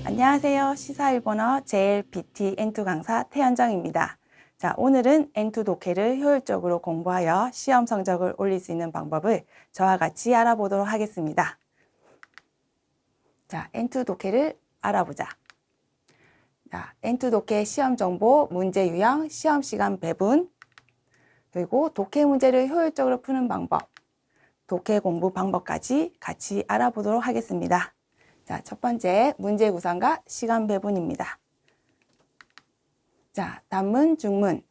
안녕하세요. 시사일본어 JLPT N2 강사 태현정입니다. 자, 오늘은 N2 독해를 효율적으로 공부하여 시험 성적을 올릴 수 있는 방법을 저와 같이 알아보도록 하겠습니다. 자, N2 독해를 알아보자. 자, N2 독해 시험 정보, 문제 유형, 시험 시간 배분, 그리고 독해 문제를 효율적으로 푸는 방법, 독해 공부 방법까지 같이 알아보도록 하겠습니다. 자, 첫 번째 문제 구성과 시간 배분입니다. 자, 단문, 중문,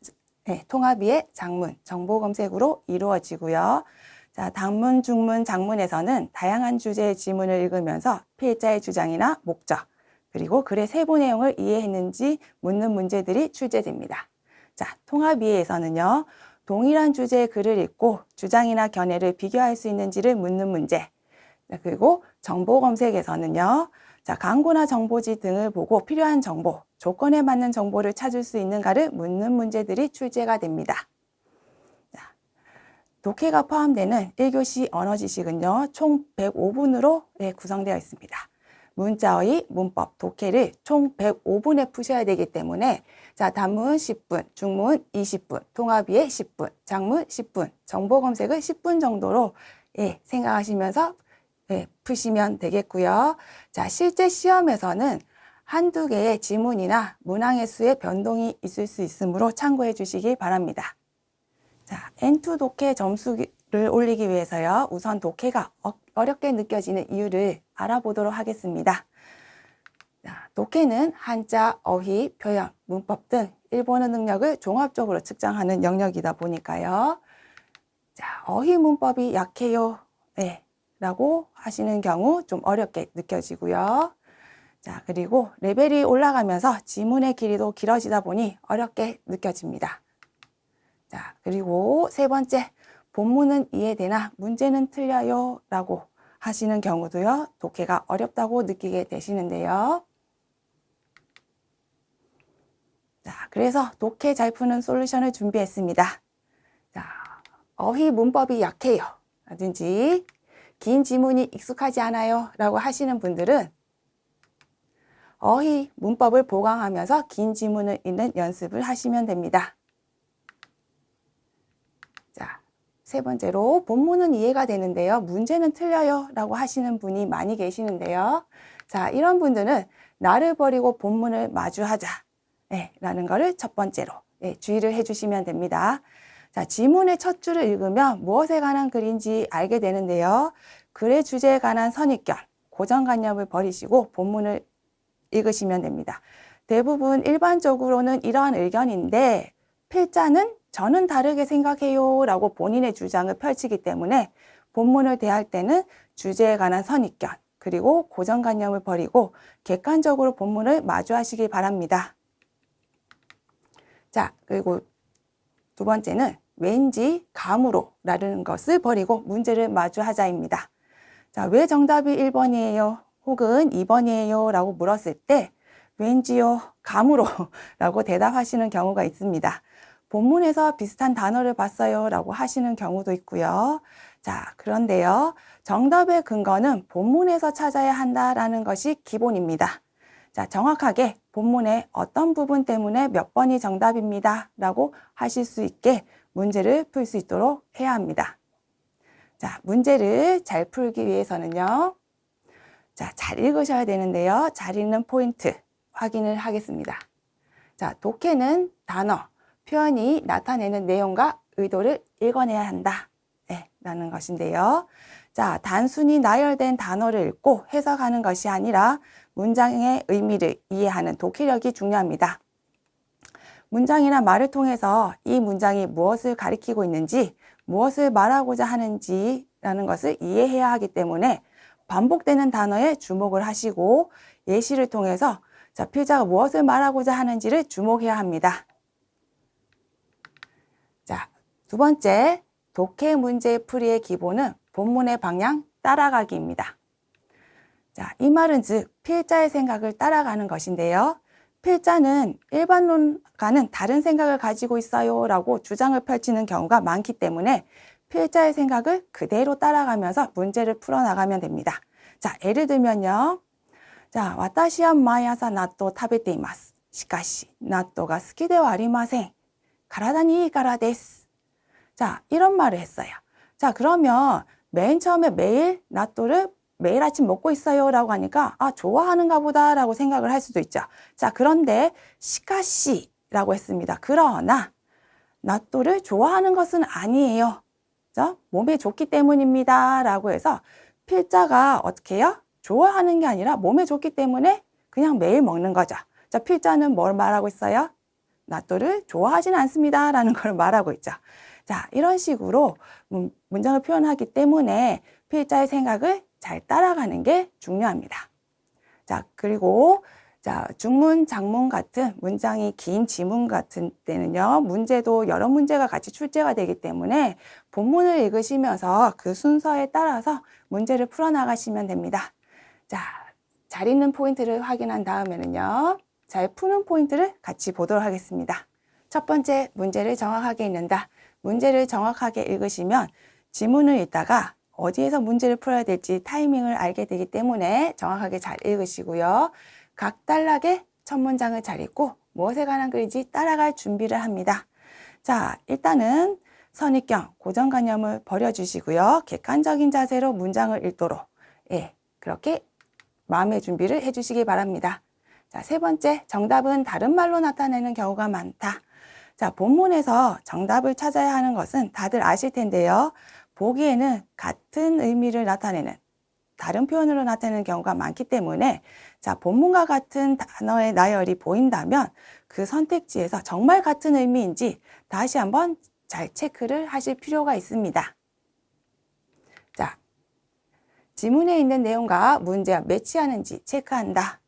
통합이의 장문, 정보 검색으로 이루어지고요. 자, 단문, 중문, 장문에서는 다양한 주제의 지문을 읽으면서 필자의 주장이나 목적, 그리고 글의 세부 내용을 이해했는지 묻는 문제들이 출제됩니다. 자, 통합이에서는요, 동일한 주제의 글을 읽고 주장이나 견해를 비교할 수 있는지를 묻는 문제, 그리고 정보 검색에서는요, 자, 광고나 정보지 등을 보고 필요한 정보, 조건에 맞는 정보를 찾을 수 있는가를 묻는 문제들이 출제가 됩니다. 자, 독해가 포함되는 1교시 언어 지식은요, 총 105분으로 구성되어 있습니다. 문자어휘, 문법, 독해를 총 105분에 푸셔야 되기 때문에 자, 단문 10분, 중문 20분, 통합이의 10분, 장문 10분, 정보 검색을 10분 정도로 생각하시면서 푸시면 되겠고요. 자, 실제 시험에서는 한두 개의 지문이나 문항의 수의 변동이 있을 수 있으므로 참고해 주시기 바랍니다. 자, N2 독해 점수를 올리기 위해서요, 우선 독해가 어렵게 느껴지는 이유를 알아보도록 하겠습니다. 자, 독해는 한자, 어휘, 표현, 문법 등 일본어 능력을 종합적으로 측정하는 영역이다 보니까요. 자, 어휘 문법이 약해요. 라고 하시는 경우 좀 어렵게 느껴지고요. 자, 그리고 레벨이 올라가면서 지문의 길이도 길어지다 보니 어렵게 느껴집니다. 자, 그리고 세 번째, 본문은 이해되나 문제는 틀려요 라고 하시는 경우도요, 독해가 어렵다고 느끼게 되시는데요. 자, 그래서 독해 잘 푸는 솔루션을 준비했습니다. 자, 어휘 문법이 약해요 라든지 긴 지문이 익숙하지 않아요 라고 하시는 분들은 어휘 문법을 보강하면서 긴 지문을 읽는 연습을 하시면 됩니다. 자, 세 번째로 본문은 이해가 되는데요, 문제는 틀려요 라고 하시는 분이 많이 계시는데요. 자, 이런 분들은 나를 버리고 본문을 마주하자 라는 거를 첫 번째로 주의를 해주시면 됩니다. 자, 지문의 첫 줄을 읽으면 무엇에 관한 글인지 알게 되는데요. 글의 주제에 관한 선입견, 고정관념을 버리시고 본문을 읽으시면 됩니다. 대부분 일반적으로는 이러한 의견인데 필자는 저는 다르게 생각해요 라고 본인의 주장을 펼치기 때문에 본문을 대할 때는 주제에 관한 선입견, 그리고 고정관념을 버리고 객관적으로 본문을 마주하시기 바랍니다. 자, 그리고 두 번째는 왠지, 감으로 라는 것을 버리고 문제를 마주하자입니다. 자, 왜 정답이 1번이에요? 혹은 2번이에요? 라고 물었을 때 왠지요, 감으로 라고 대답하시는 경우가 있습니다. 본문에서 비슷한 단어를 봤어요 라고 하시는 경우도 있고요. 자, 그런데요, 정답의 근거는 본문에서 찾아야 한다라는 것이 기본입니다. 자, 정확하게 본문의 어떤 부분 때문에 몇 번이 정답입니다 라고 하실 수 있게 문제를 풀 수 있도록 해야 합니다. 자, 문제를 잘 풀기 위해서는요, 자, 잘 읽으셔야 되는데요, 잘 읽는 포인트 확인을 하겠습니다. 자, 독해는 단어, 표현이 나타내는 내용과 의도를 읽어내야 한다 라는 것인데요. 자, 단순히 나열된 단어를 읽고 해석하는 것이 아니라 문장의 의미를 이해하는 독해력이 중요합니다. 문장이나 말을 통해서 이 문장이 무엇을 가리키고 있는지, 무엇을 말하고자 하는지라는 것을 이해해야 하기 때문에 반복되는 단어에 주목을 하시고 예시를 통해서 자, 필자가 무엇을 말하고자 하는지를 주목해야 합니다. 자, 두 번째, 독해 문제 풀이의 기본은 본문의 방향 따라가기입니다. 자, 이 말은 즉 필자의 생각을 따라가는 것인데요. 필자는 일반론과는 다른 생각을 가지고 있어요 라고 주장을 펼치는 경우가 많기 때문에 필자의 생각을 그대로 따라가면서 문제를 풀어나가면 됩니다. 자, 예를 들면요. 자, 私は毎朝納豆食べています。しかし、納豆が好きではありません。体にいいからです. 자, 이런 말을 했어요. 자, 그러면 맨 처음에 매일納豆를 매일 아침 먹고 있어요 라고 하니까 아, 좋아하는가 보다 라고 생각을 할 수도 있죠. 자, 그런데 시카시 라고 했습니다. 그러나納豆를 좋아하는 것은 아니에요. 자, 몸에 좋기 때문입니다 라고 해서 필자가 어떻게 해요? 좋아하는 게 아니라 몸에 좋기 때문에 그냥 매일 먹는 거죠. 자, 필자는 뭘 말하고 있어요?納豆를 좋아하지는 않습니다 라는 걸 말하고 있죠. 자, 이런 식으로 문장을 표현하기 때문에 필자의 생각을 잘 따라가는 게 중요합니다. 자, 그리고 자, 중문, 장문 같은 문장이 긴 지문 같은 때는요, 문제도 여러 문제가 같이 출제가 되기 때문에 본문을 읽으시면서 그 순서에 따라서 문제를 풀어나가시면 됩니다. 자, 잘 읽는 포인트를 확인한 다음에는요, 잘 푸는 포인트를 같이 보도록 하겠습니다. 첫 번째, 문제를 정확하게 읽는다. 문제를 정확하게 읽으시면 지문을 읽다가 어디에서 문제를 풀어야 될지 타이밍을 알게 되기 때문에 정확하게 잘 읽으시고요. 각 단락의 첫 문장을 잘 읽고 무엇에 관한 글인지 따라갈 준비를 합니다. 자, 일단은 선입견, 고정관념을 버려주시고요. 객관적인 자세로 문장을 읽도록 그렇게 마음의 준비를 해주시기 바랍니다. 자, 세 번째, 정답은 다른 말로 나타내는 경우가 많다. 자, 본문에서 정답을 찾아야 하는 것은 다들 아실 텐데요. 보기에는 같은 의미를 나타내는 다른 표현으로 나타내는 경우가 많기 때문에 자, 본문과 같은 단어의 나열이 보인다면 그 선택지에서 정말 같은 의미인지 다시 한번 잘 체크를 하실 필요가 있습니다. 자, 지문에 있는 내용과 문제와 매치하는지 체크한다.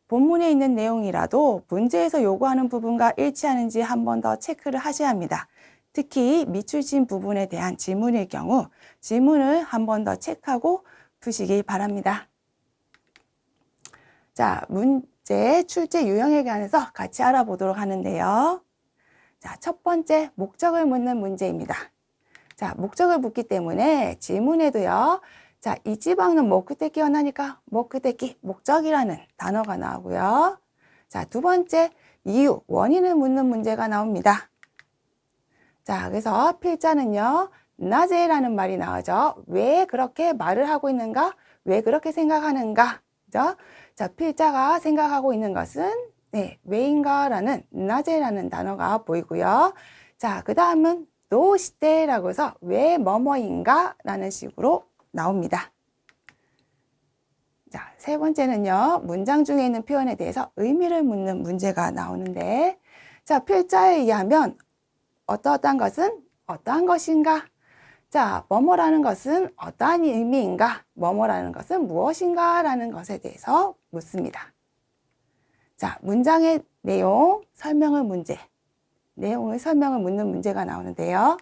본문에 있는 내용이라도 문제에서 요구하는 부분과 일치하는지 한 번 더 체크를 하셔야 합니다. 특히 미출신 부분에 대한 지문일 경우 지문을 한 번 더 체크하고 푸시기 바랍니다. 자, 문제 출제 유형에 관해서 같이 알아보도록 하는데요. 자, 첫 번째, 목적을 묻는 문제입니다. 자, 목적을 묻기 때문에 질문에도요. 자, 이 지방은 목적이 원하니까 목적이, 목적이라는 단어가 나오고요. 자, 두 번째, 이유, 원인을 묻는 문제가 나옵니다. 자, 그래서 필자는요, 나제라는 말이 나오죠. 왜 그렇게 말을 하고 있는가? 왜 그렇게 생각하는가? 그죠? 자, 필자가 생각하고 있는 것은 왜인가라는 나제라는 단어가 보이고요. 자, 그 다음은 도시대라고 해서 왜 뭐뭐인가? 라는 식으로 나옵니다. 자, 세 번째는요, 문장 중에 있는 표현에 대해서 의미를 묻는 문제가 나오는데, 자, 필자에 의하면 어떠한 것은 어떠한 것인가? 자, 뭐뭐라는 것은 어떠한 의미인가? 뭐뭐라는 것은 무엇인가? 라는 것에 대해서 묻습니다. 자, 문장의 내용, 설명을 내용의 설명을 묻는 문제가 나오는데요.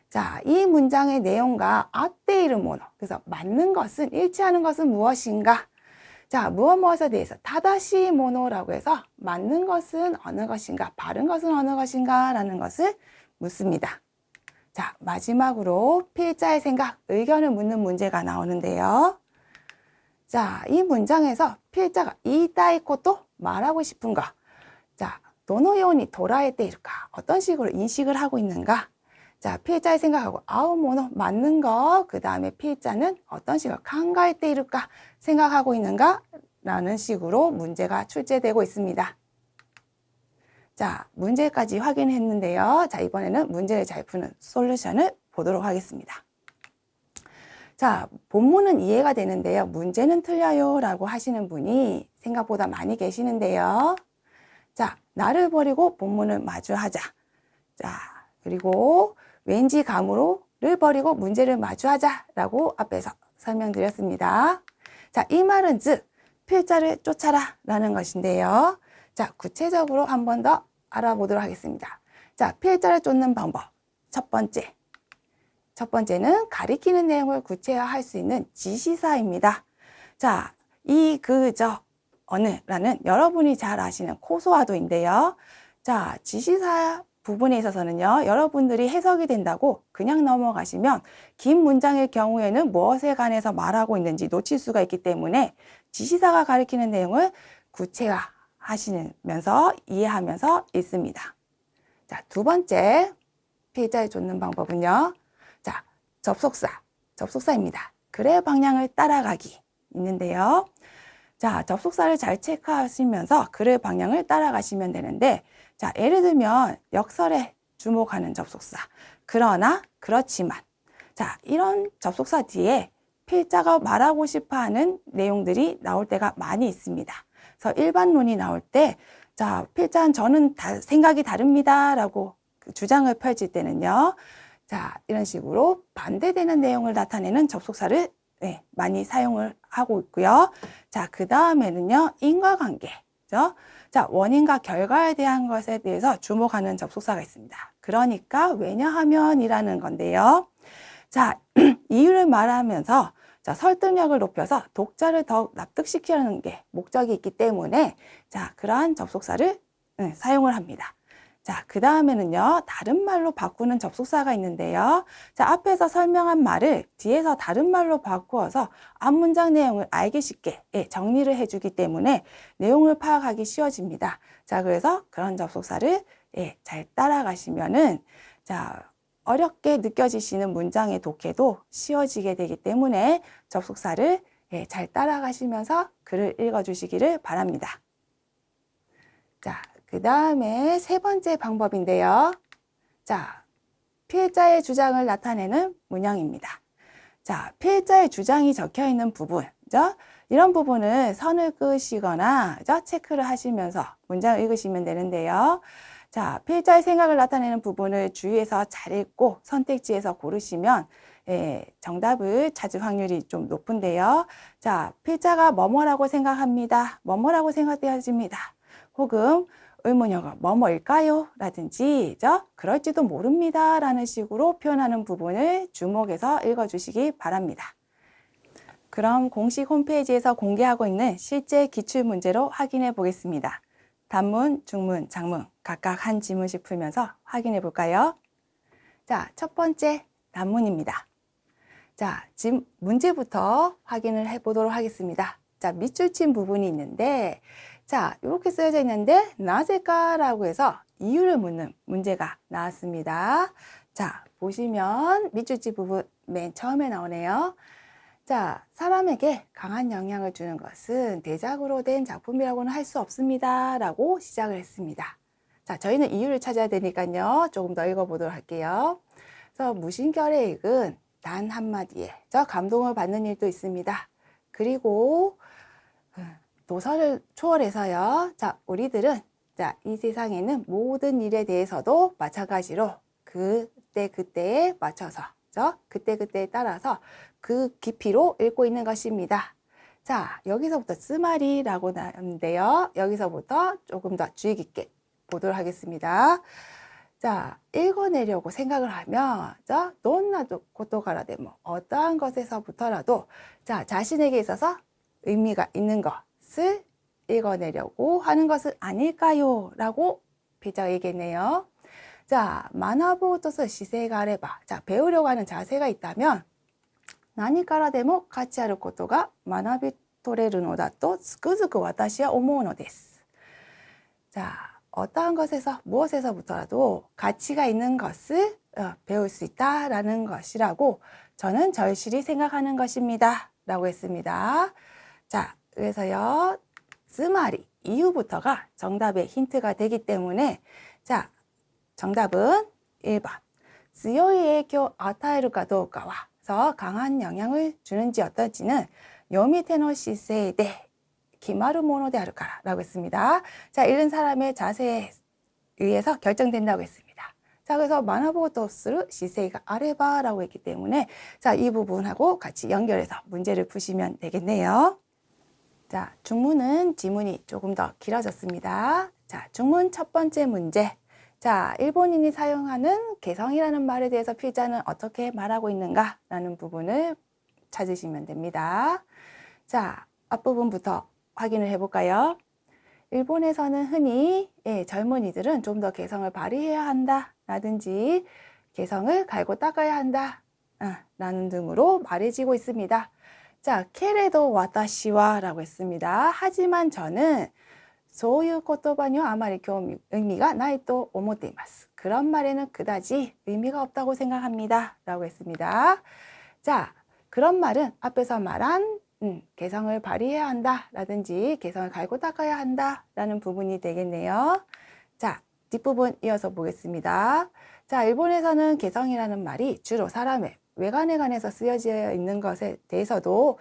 자, 이 문장의 내용과 아떼이르 모노, 그래서 맞는 것은, 일치하는 것은 무엇인가? 자, 무엇에 대해서 타다시 모노라고 해서 맞는 것은 어느 것인가, 바른 것은 어느 것인가 라는 것을 묻습니다. 자, 마지막으로 필자의 생각, 의견을 묻는 문제가 나오는데요. 자, 이 문장에서 필자가 이따이코도 말하고 싶은 거. 자, 도노요니 도라에테 이를까? 어떤 식으로 인식을 하고 있는가? 자, 필자의 생각하고 아우모노 맞는 거. 그 다음에 필자는 어떤 식으로考えて 이를까? 생각하고 있는가? 라는 식으로 문제가 출제되고 있습니다. 자, 문제까지 확인했는데요. 자, 이번에는 문제를 잘 푸는 솔루션을 보도록 하겠습니다. 자, 본문은 이해가 되는데요. 문제는 틀려요 라고 하시는 분이 생각보다 많이 계시는데요. 자, 나를 버리고 본문을 마주하자. 자, 그리고 왠지 감으로를 버리고 문제를 마주하자 라고 앞에서 설명드렸습니다. 자, 이 말은 즉 필자를 쫓아라 라는 것인데요. 자, 구체적으로 한 번 더 알아보도록 하겠습니다. 자, 필자를 쫓는 방법. 첫 번째는 가리키는 내용을 구체화할 수 있는 지시사입니다. 자, 이, 그, 저, 어느 라는 여러분이 잘 아시는 코소화도인데요. 자, 지시사 부분에 있어서는요, 여러분들이 해석이 된다고 그냥 넘어가시면 긴 문장의 경우에는 무엇에 관해서 말하고 있는지 놓칠 수가 있기 때문에 지시사가 가리키는 내용을 구체화하시면서 이해하면서 읽습니다. 자, 두 번째 필자에 쫓는 방법은요. 자, 접속사입니다. 글의 방향을 따라가기 있는데요. 자, 접속사를 잘 체크하시면서 글의 방향을 따라가시면 되는데, 자, 예를 들면 역설에 주목하는 접속사. 그러나, 그렇지만. 자, 이런 접속사 뒤에 필자가 말하고 싶어 하는 내용들이 나올 때가 많이 있습니다. 그래서 일반론이 나올 때, 자, 필자는 저는 생각이 다릅니다. 라고 주장을 펼칠 때는요. 자, 이런 식으로 반대되는 내용을 나타내는 접속사를 많이 사용을 하고 있고요. 자, 그 다음에는요, 인과관계죠. 자, 원인과 결과에 대한 것에 대해서 주목하는 접속사가 있습니다. 그러니까, 왜냐하면이라는 건데요. 자, 이유를 말하면서 자, 설득력을 높여서 독자를 더욱 납득시키려는 게 목적이 있기 때문에 자, 그러한 접속사를 사용을 합니다. 자, 그 다음에는요, 다른 말로 바꾸는 접속사가 있는데요. 자, 앞에서 설명한 말을 뒤에서 다른 말로 바꾸어서 앞 문장 내용을 알기 쉽게 정리를 해주기 때문에 내용을 파악하기 쉬워집니다. 자, 그래서 그런 접속사를 잘 따라가시면은, 자, 어렵게 느껴지시는 문장의 독해도 쉬워지게 되기 때문에 접속사를 잘 따라가시면서 글을 읽어주시기를 바랍니다. 자, 그 다음에 세 번째 방법인데요. 자, 필자의 주장을 나타내는 문형입니다. 자, 필자의 주장이 적혀 있는 부분, 그죠? 이런 부분을 선을 그으시거나, 그죠? 체크를 하시면서 문장을 읽으시면 되는데요. 자, 필자의 생각을 나타내는 부분을 주의해서 잘 읽고 선택지에서 고르시면 정답을 찾을 확률이 좀 높은데요. 자, 필자가 뭐뭐라고 생각합니다. 뭐뭐라고 생각되어집니다. 혹은 의문형은 뭐뭐일까요? 라든지 그럴지도 모릅니다. 라는 식으로 표현하는 부분을 주목해서 읽어주시기 바랍니다. 그럼 공식 홈페이지에서 공개하고 있는 실제 기출문제로 확인해 보겠습니다. 단문, 중문, 장문 각각 한 지문씩 풀면서 확인해 볼까요? 자, 첫 번째 단문입니다. 자, 지금 문제부터 확인을 해 보도록 하겠습니다. 자, 밑줄 친 부분이 있는데 자, 이렇게 쓰여져 있는데 나제까라고 해서 이유를 묻는 문제가 나왔습니다. 자, 보시면 밑줄 친 부분 맨 처음에 나오네요. 자, 사람에게 강한 영향을 주는 것은 대작으로 된 작품이라고는 할 수 없습니다. 라고 시작을 했습니다. 자, 저희는 이유를 찾아야 되니까요. 조금 더 읽어보도록 할게요. 그래서 무심결에 읽은 단 한마디에 감동을 받는 일도 있습니다. 그리고 도서를 초월해서요. 자, 우리들은 자, 이 세상에 있는 모든 일에 대해서도 마찬가지로 그때에 맞춰서 그때에 따라서 그 깊이로 읽고 있는 것입니다. 자, 여기서부터 쓰마리라고 나오는데요. 여기서부터 조금 더 주의 깊게 보도록 하겠습니다. 자, 읽어내려고 생각을 하면, 돈나도 고토가라데모 어떠한 것에서부터라도 자, 자신에게 있어서 의미가 있는 것을 읽어내려고 하는 것은 아닐까요? 라고 필자가 얘기했네요. 자, 만화보토스 시세가 아래바. 자, 배우려고 하는 자세가 있다면, 나니까라데모 가치아를 것도가学び取れるのだとつくづく私は思うのです. 자, 어떠한 것에서, 무엇에서부터라도 가치가 있는 것을 배울 수 있다라는 것이라고 저는 절실히 생각하는 것입니다. 라고 했습니다. 자, 그래서요, 쓰마리, 이유부터가 정답의 힌트가 되기 때문에, 자, 정답은 1번. 強い影響を与えるかどうかは강한 영향을 주는지 어떨지는 요미테노 시세이데 기마루 모노데 아르카라 라고 했습니다. 자, 읽는 사람의 자세에 의해서 결정된다고 했습니다. 자, 그래서 만화보토스루 시세이가 아레바 라고 했기 때문에 자, 이 부분하고 같이 연결해서 문제를 푸시면 되겠네요. 자, 중문은 지문이 조금 더 길어졌습니다. 자, 중문 첫 번째 문제. 자, 일본인이 사용하는 개성이라는 말에 대해서 필자는 어떻게 말하고 있는가? 라는 부분을 찾으시면 됩니다. 자, 앞부분부터 확인을 해볼까요? 일본에서는 흔히 젊은이들은 좀 더 개성을 발휘해야 한다 라든지 개성을 갈고 닦아야 한다 라는 등으로 말해지고 있습니다. 자, 케레도 와타시와 라고 했습니다. 하지만 저는 소유 코토바니와 아마리 의미가 나이또 오모테이마스. 그런 말에는 그다지 의미가 없다고 생각합니다. 라고 했습니다. 자, 그런 말은 앞에서 말한 개성을 발휘해야 한다 라든지 개성을 갈고 닦아야 한다 라는 부분이 되겠네요. 자, 뒷부분 이어서 보겠습니다. 자, 일본에서는 개성이라는 말이 주로 사람의 외관에 관해서 쓰여져 있는 것에 대해서도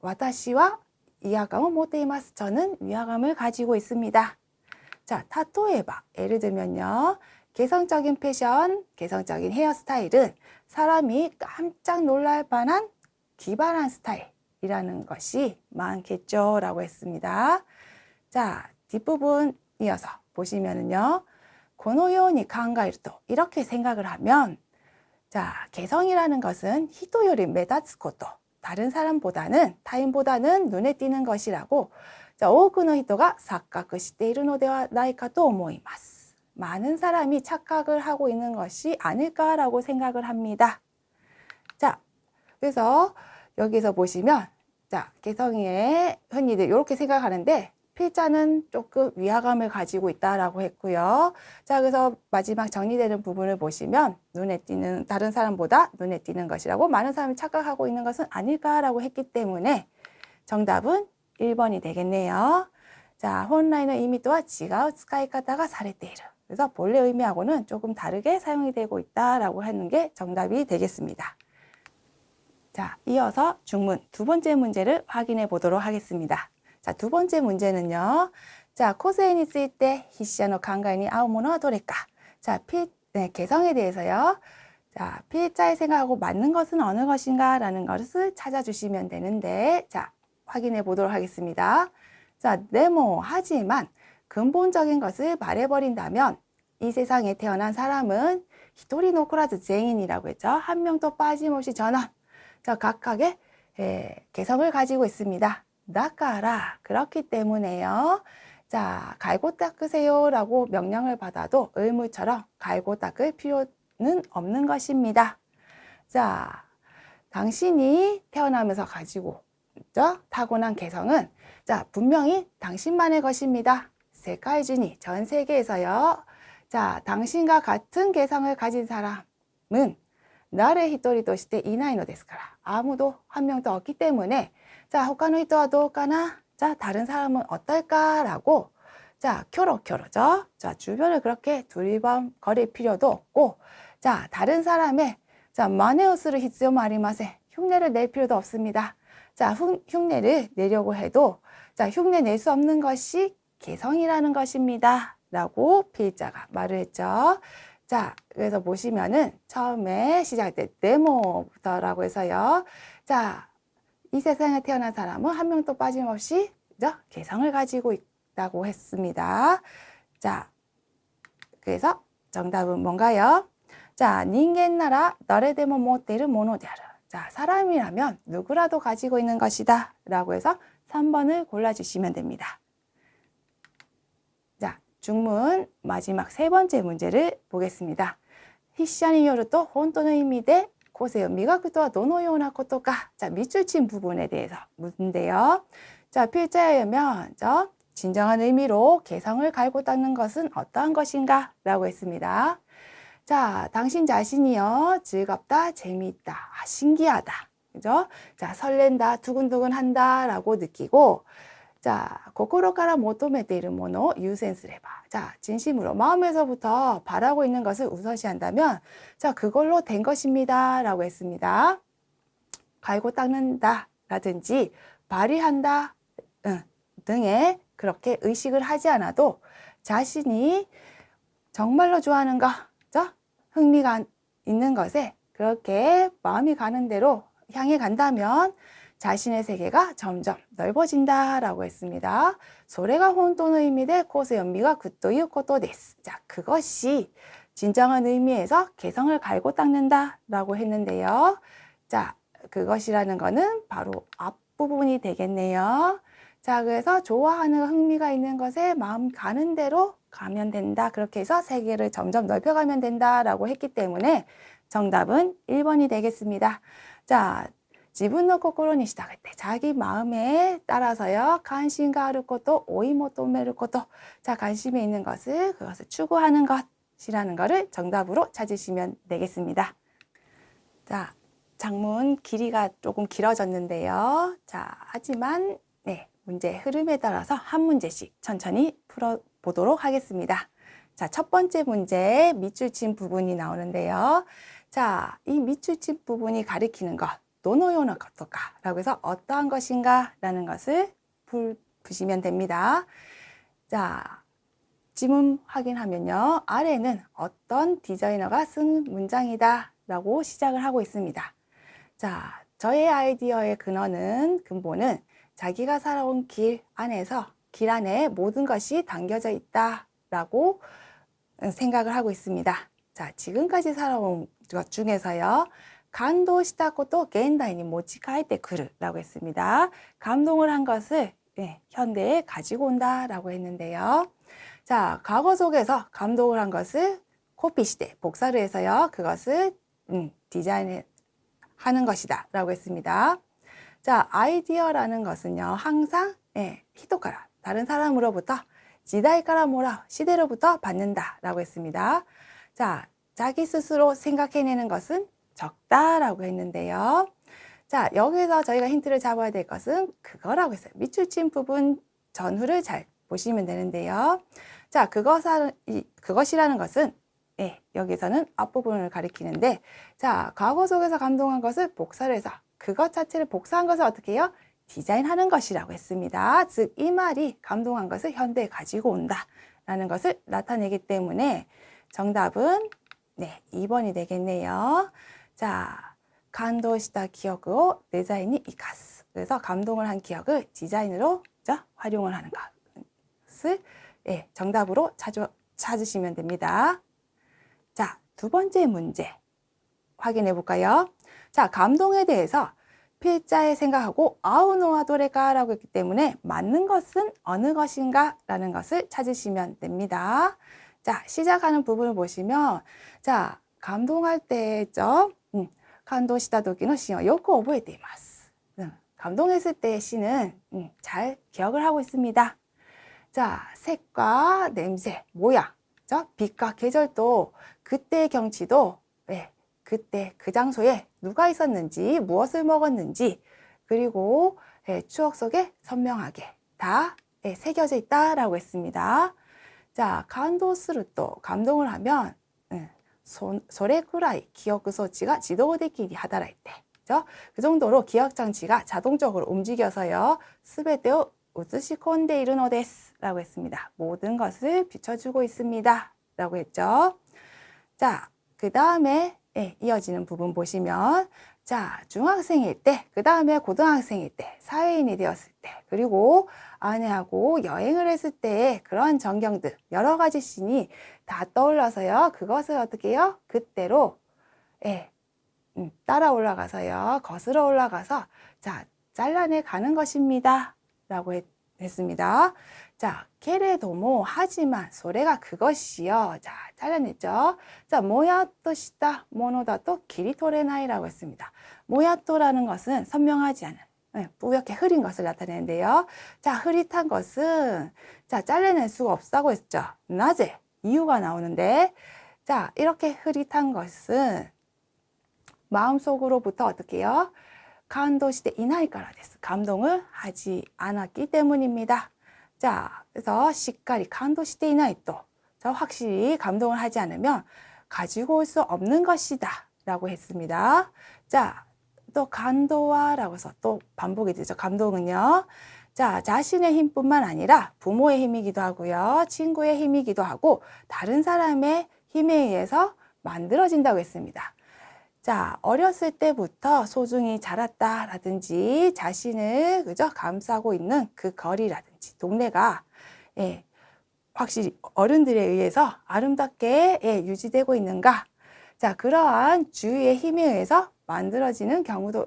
와타시와 위화감을 모테이마스. 저는 위화감을 가지고 있습니다. 자, 타토에바. 예를 들면요. 개성적인 패션, 개성적인 헤어스타일은 사람이 깜짝 놀랄 만한 기발한 스타일이라는 것이 많겠죠. 라고 했습니다. 자, 뒷부분 이어서 보시면은요. 고노요니 강가일도 이렇게 생각을 하면 자, 개성이라는 것은 히토요리 메다츠 코토. 다른 사람보다는 타인보다는 눈에 띄는 것이라고 자, 오쿠노 히토가 착각을しているのではないかと思います. 많은 사람이 착각을 하고 있는 것이 아닐까라고 생각을 합니다. 자, 그래서 여기서 보시면 자, 개성에 흔히들 이렇게 생각하는데 필자는 조금 위화감을 가지고 있다라고 했고요. 자, 그래서 마지막 정리되는 부분을 보시면 눈에 띄는 다른 사람보다 눈에 띄는 것이라고 많은 사람이 착각하고 있는 것은 아닐까라고 했기 때문에 정답은 1번이 되겠네요. 자, 혼라인의 의미도와 지가우 스카이카타가 사레테이르. 그래서 본래 의미하고는 조금 다르게 사용이 되고 있다라고 하는 게 정답이 되겠습니다. 자, 이어서 중문 두 번째 문제를 확인해 보도록 하겠습니다. 자, 두 번째 문제는요. 자, 코세에ついて 筆者の考えに合うものはどれか. 자, 개성에 대해서요. 자, 필자의 생각하고 맞는 것은 어느 것인가 라는 것을 찾아주시면 되는데, 자, 확인해 보도록 하겠습니다. 자, 하지만 근본적인 것을 말해버린다면 이 세상에 태어난 사람은 히토리 노코라즈 쟁인이라고 했죠. 한 명도 빠짐없이 전원. 자, 각각의 개성을 가지고 있습니다. 나까라 그렇기 때문에요. 자, 갈고 닦으세요 라고 명령을 받아도 의무처럼 갈고 닦을 필요는 없는 것입니다. 자, 당신이 태어나면서 가지고 있죠? 타고난 개성은 자, 분명히 당신만의 것입니다. 세카이준이 전 세계에서요. 자, 당신과 같은 개성을 가진 사람은 나레 히토리としていないのですから 아무도 한 명도 없기 때문에 자, 호카노 히토와 도우까나? 자, 다른 사람은 어떨까라고 자, 쿄로쿄로죠. 자, 주변을 그렇게 두리번거릴 필요도 없고 자, 다른 사람의 자, 마네오する必要もありません. 흉내를 낼 필요도 없습니다. 자, 흉내를 내려고 해도 자, 흉내 낼 수 없는 것이 개성이라는 것입니다. 라고 필자가 말을 했죠. 자, 그래서 보시면은 처음에 시작할 때 네모부터라고 해서요. 자, 이 세상에 태어난 사람은 한 명도 빠짐없이 그죠? 개성을 가지고 있다고 했습니다. 자, 그래서 정답은 뭔가요? 자, 닌겐나라 너레데모 모테이르 모노데아르. 자, 사람이라면 누구라도 가지고 있는 것이다 라고 해서 3번을 골라주시면 됩니다. 자, 중문 마지막 세 번째 문제를 보겠습니다. 히샤니 요르토 혼토의 의미대 고세요 미가쿠토와 도노요나 코토가. 자, 밑줄 친 부분에 대해서 묻는데요. 자, 필자에 의하면 진정한 의미로 개성을 갈고 닦는 것은 어떠한 것인가? 라고 했습니다. 자, 당신 자신이요. 즐겁다, 재미있다, 신기하다. 그죠? 자, 설렌다, 두근두근한다 라고 느끼고 자, 고코로카라 모토메테 이르 모노 유센스레바. 자, 진심으로 마음에서부터 바라고 있는 것을 우선시한다면 자, 그걸로 된 것입니다 라고 했습니다. 갈고 닦는다 라든지 발휘한다 등의 그렇게 의식을 하지 않아도 자신이 정말로 좋아하는 것, 흥미가 있는 것에 그렇게 마음이 가는 대로 향해 간다면 자신의 세계가 점점 넓어진다라고 했습니다. 소래가 혼돈의 의미대 고세 연미가 굿도유 코토 데스. 자, 그것이 진정한 의미에서 개성을 갈고 닦는다라고 했는데요. 자, 그것이라는 거는 바로 앞부분이 되겠네요. 자, 그래서 좋아하는 흥미가 있는 것에 마음 가는 대로 가면 된다. 그렇게 해서 세계를 점점 넓혀가면 된다라고 했기 때문에 정답은 1번이 되겠습니다. 자, 지분노 코코로니 시작할 때 자기 마음에 따라서요. 관심가あること, 오이 모토메를こと. 자, 관심이 있는 것을 그것을 추구하는 것이라는 것을 정답으로 찾으시면 되겠습니다. 자, 장문 길이가 조금 길어졌는데요. 자, 하지만 네, 문제 흐름에 따라서 한 문제씩 천천히 풀어보도록 하겠습니다. 자, 첫 번째 문제 밑줄 친 부분이 나오는데요. 자, 이 밑줄 친 부분이 가리키는 것, 도노요나 것일까? 라고 해서 어떠한 것인가? 라는 것을 푸시면 됩니다. 자, 지문 확인하면요. 아래는 어떤 디자이너가 쓴 문장이다 라고 시작을 하고 있습니다. 자, 저의 아이디어의 근본은 자기가 살아온 길 안에서 길 안에 모든 것이 담겨져 있다 라고 생각을 하고 있습니다. 자, 지금까지 살아온 것 중에서요. 감동したこと現代に持ち帰ってくる라고 했습니다. 감동을 한 것을 현대에 가지고 온다 라고 했는데요. 자, 과거 속에서 감동을 한 것을 코피시대, 복사를 해서요. 그것을 디자인하는 것이다 라고 했습니다. 자, 아이디어라는 것은요. 항상 히토카라, 다른 사람으로부터 지다이카라 모라, 시대로부터 받는다 라고 했습니다. 자, 자기 스스로 생각해내는 것은 적다라고 했는데요. 자, 여기서 저희가 힌트를 잡아야 될 것은 그거라고 했어요. 밑줄 친 부분 전후를 잘 보시면 되는데요. 자, 그것이라는 것은 여기서는 앞부분을 가리키는데, 자, 과거 속에서 감동한 것을 복사를 해서 그것 자체를 복사한 것을 어떻게 해요? 디자인하는 것이라고 했습니다. 즉, 이 말이 감동한 것을 현대에 가지고 온다라는 것을 나타내기 때문에 정답은 2번이 되겠네요. 자, 감동した기억을 디자인이 이카스. 그래서 감동을 한 기억을 디자인으로 활용을 하는 것을 정답으로 찾으시면 됩니다. 자, 두 번째 문제 확인해 볼까요? 자, 감동에 대해서 필자의 생각하고 아우노와 도레가라고 했기 때문에 맞는 것은 어느 것인가 라는 것을 찾으시면 됩니다. 자, 시작하는 부분을 보시면 자, 감동할 때죠. 감동시다 도기의 시는 요코 오보에테 이마스. 감동했을 때의 시는 잘 기억을 하고 있습니다. 자, 색과 냄새, 모양, 빛과 계절도 그때의 경치도 그때 그 장소에 누가 있었는지 무엇을 먹었는지 그리고 추억 속에 선명하게 다 새겨져 있다라고 했습니다. 자, 감동스르또 감동을 하면 소레쿠라이 기억装置가 지도되기 하다라이 때, 그 정도로 기억 장치가 자동적으로 움직여서요, 스베테오 우츠시콘데 이르노 데스 라고 했습니다. 모든 것을 비춰주고 있습니다. 라고 했죠. 자, 그 다음에 이어지는 부분 보시면 자, 중학생일 때, 그 다음에 고등학생일 때, 사회인이 되었을 때, 그리고 아내하고 여행을 했을 때의 그런 전경들, 여러 가지 씬이 다 떠올라서요. 그것을 어떻게 해요? 그때로 따라 올라가서요. 거슬러 올라가서 자, 잘라내 가는 것입니다. 라고 했습니다. 자, 케레도모 하지만 소래가 그것이요. 자, 잘라냈죠. 자, 모야또 시다 모노다또 기리토레나이라고 했습니다. 모야또라는 것은 선명하지 않은 뿌옇게 흐린 것을 나타내는데요. 자, 흐릿한 것은 자, 잘라낼 수가 없다고 했죠. 나제 이유가 나오는데 자, 이렇게 흐릿한 것은 마음속으로부터 어떻게 해요? 감동시대 이나이까라 데스. 감동을 하지 않았기 때문입니다. 자, 그래서 시까리 감동시대 이나이 또 확실히 감동을 하지 않으면 가지고 올 수 없는 것이다 라고 했습니다. 자, 또 감도와 라고 해서 또 반복이 되죠. 감동은요. 자, 자신의 힘뿐만 아니라 부모의 힘이기도 하고요. 친구의 힘이기도 하고 다른 사람의 힘에 의해서 만들어진다고 했습니다. 자, 어렸을 때부터 소중히 자랐다라든지 자신을 감싸고 있는 그 거리라든지 동네가 확실히 어른들에 의해서 아름답게 유지되고 있는가? 자, 그러한 주위의 힘에 의해서 만들어지는 경우도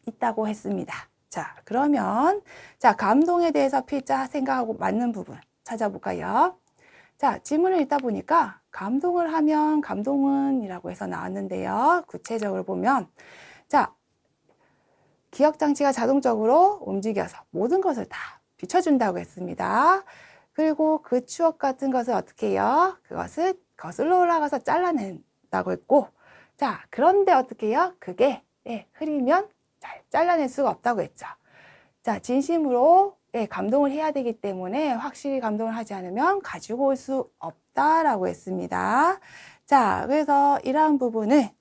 있다고 했습니다. 자, 그러면 자, 감동에 대해서 필자 생각하고 맞는 부분 찾아볼까요? 자, 지문을 읽다 보니까 감동을 하면 감동은 이라고 해서 나왔는데요. 구체적으로 보면 자, 기억장치가 자동적으로 움직여서 모든 것을 다 비춰준다고 했습니다. 그리고 그 추억 같은 것을 어떻게 해요? 그것을 거슬러 올라가서 잘라낸다고 했고, 자, 그런데 어떻게 해요? 그게 흐리면 잘 잘라낼 수가 없다고 했죠. 자, 진심으로 감동을 해야 되기 때문에 확실히 감동을 하지 않으면 가지고 올 수 없다라고 했습니다. 자, 그래서 이러한 부분을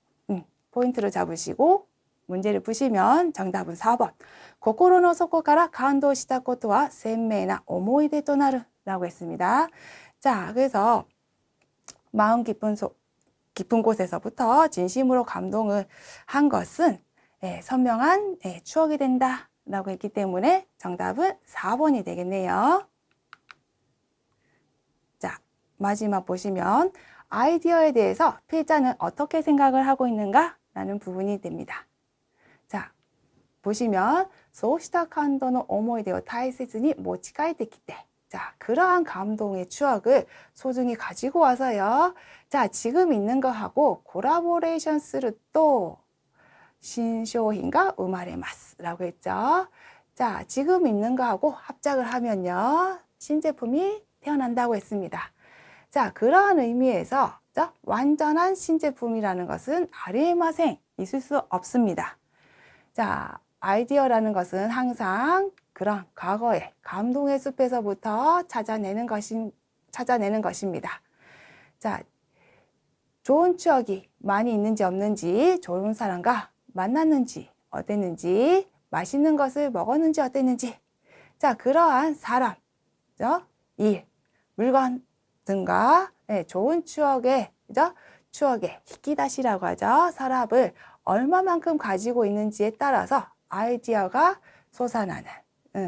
포인트로 잡으시고 문제를 푸시면 정답은 4번. 心の底から感動したことは鮮明な思い出となる라고 했습니다. 자, 그래서 마음 깊은 곳에서부터 진심으로 감동을 한 것은 선명한 추억이 된다 라고 했기 때문에 정답은 4번이 되겠네요. 자, 마지막 보시면 아이디어에 대해서 필자는 어떻게 생각을 하고 있는가? 라는 부분이 됩니다. 자, 보시면 そうした感動の思い出を大切に持ち帰ってきて 자, 그러한 감동의 추억을 소중히 가지고 와서요. 자, 지금 있는 거하고 콜라보레이션스를 또 신商品가生まれます라고 했죠. 자, 지금 있는 거하고 합작을 하면요. 신제품이 태어난다고 했습니다. 자, 그러한 의미에서 완전한 신제품이라는 것은 아리에마생 있을 수 없습니다. 자, 아이디어라는 것은 항상 그런 과거의 감동의 숲에서부터 찾아내는 것입니다. 자, 좋은 추억이 많이 있는지 없는지, 좋은 사람과 만났는지 어땠는지, 맛있는 것을 먹었는지 어땠는지, 자, 그러한 사람, 일, 물건 등과 좋은 추억의 히키다시라고 하죠. 서랍을 얼마만큼 가지고 있는지에 따라서 아이디어가 솟아나는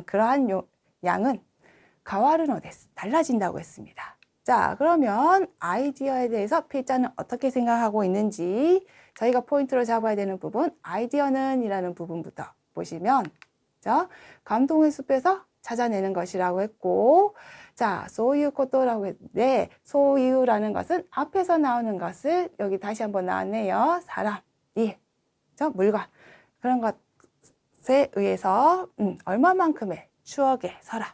그러한 양은 가와르노 데스 달라진다고 했습니다. 자, 그러면 아이디어에 대해서 필자는 어떻게 생각하고 있는지 저희가 포인트로 잡아야 되는 부분 아이디어는 이라는 부분부터 보시면 감동의 숲에서 찾아내는 것이라고 했고 자, 소유코토라고 했는데 소유라는 것은 앞에서 나오는 것을 여기 다시 한번 나왔네요. 사람, 일, 물건 그런 것에 의해서 얼마만큼의 추억의 서랍,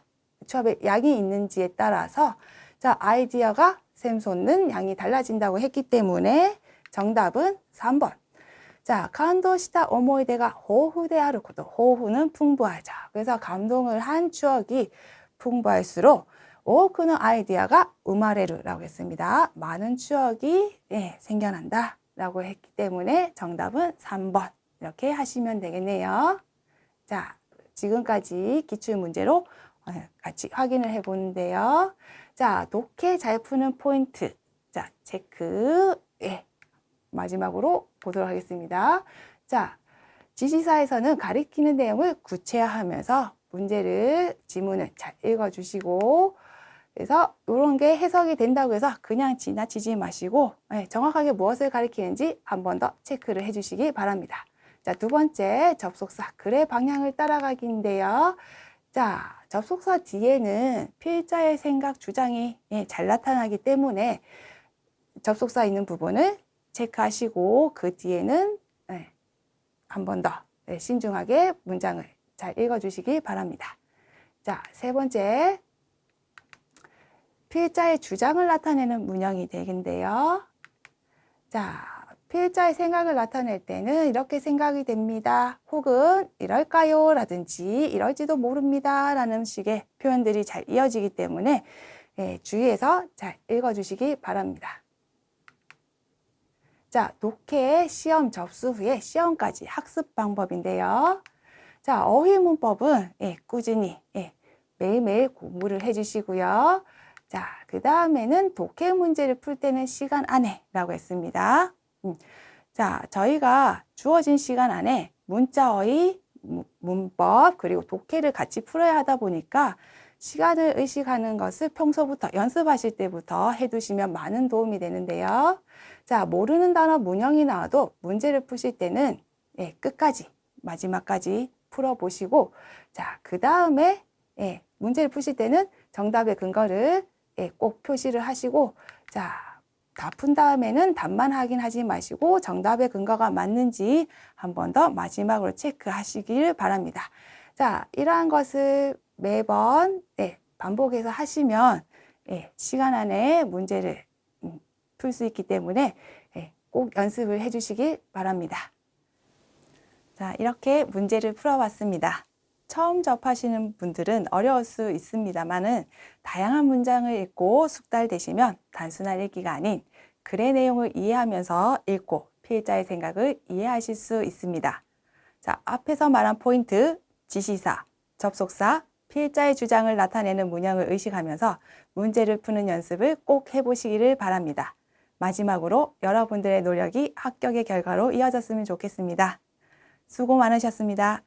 추억의 양이 있는지에 따라서 자, 아이디어가 샘솟는 양이 달라진다고 했기 때문에 정답은 3번. 자, 감동시다 오모이데가 호후데 아ること. 호후는 풍부하죠. 그래서 감동을 한 추억이 풍부할수록 오크는 아이디어가 우마레르라고 했습니다. 많은 추억이 생겨난다 라고 했기 때문에 정답은 3번. 이렇게 하시면 되겠네요. 자, 지금까지 기출문제로 같이 확인을 해보는데요. 자, 독해 잘 푸는 포인트. 자, 체크. 마지막으로 보도록 하겠습니다. 자, 지시사에서는 가리키는 내용을 구체화하면서 지문을 잘 읽어주시고, 그래서 이런 게 해석이 된다고 해서 그냥 지나치지 마시고, 정확하게 무엇을 가리키는지 한 번 더 체크를 해주시기 바랍니다. 자, 두 번째, 접속사, 글의 방향을 따라가기인데요. 자, 접속사 뒤에는 필자의 생각, 주장이 잘 나타나기 때문에 접속사 있는 부분을 체크하시고 그 뒤에는 한 번 더 신중하게 문장을 잘 읽어주시기 바랍니다. 자, 세 번째, 필자의 주장을 나타내는 문형이 되겠는데요. 자, 필자의 생각을 나타낼 때는 이렇게 생각이 됩니다. 혹은 이럴까요? 라든지 이럴지도 모릅니다. 라는 식의 표현들이 잘 이어지기 때문에 주의해서 잘 읽어주시기 바랍니다. 자, 독해 시험 접수 후에 시험까지 학습 방법인데요. 자, 어휘 문법은 꾸준히 매일매일 공부를 해주시고요. 자, 그 다음에는 독해 문제를 풀 때는 시간 안에 라고 했습니다. 자, 저희가 주어진 시간 안에 문자어휘, 문법, 그리고 독해를 같이 풀어야 하다 보니까 시간을 의식하는 것을 평소부터 연습하실 때부터 해두시면 많은 도움이 되는데요. 자, 모르는 단어 문형이 나와도 문제를 푸실 때는 끝까지, 마지막까지 풀어보시고, 자, 그 다음에 문제를 푸실 때는 정답의 근거를 꼭 표시를 하시고, 자, 다 푼 다음에는 답만 확인하지 마시고 정답의 근거가 맞는지 한 번 더 마지막으로 체크하시길 바랍니다. 자, 이러한 것을 매번 반복해서 하시면 시간 안에 문제를 풀 수 있기 때문에 꼭 연습을 해주시길 바랍니다. 자, 이렇게 문제를 풀어봤습니다. 처음 접하시는 분들은 어려울 수 있습니다만은 다양한 문장을 읽고 숙달되시면 단순한 읽기가 아닌 글의 내용을 이해하면서 읽고 피해자의 생각을 이해하실 수 있습니다. 자, 앞에서 말한 포인트, 지시사, 접속사, 피해자의 주장을 나타내는 문형을 의식하면서 문제를 푸는 연습을 꼭 해보시기를 바랍니다. 마지막으로 여러분들의 노력이 합격의 결과로 이어졌으면 좋겠습니다. 수고 많으셨습니다.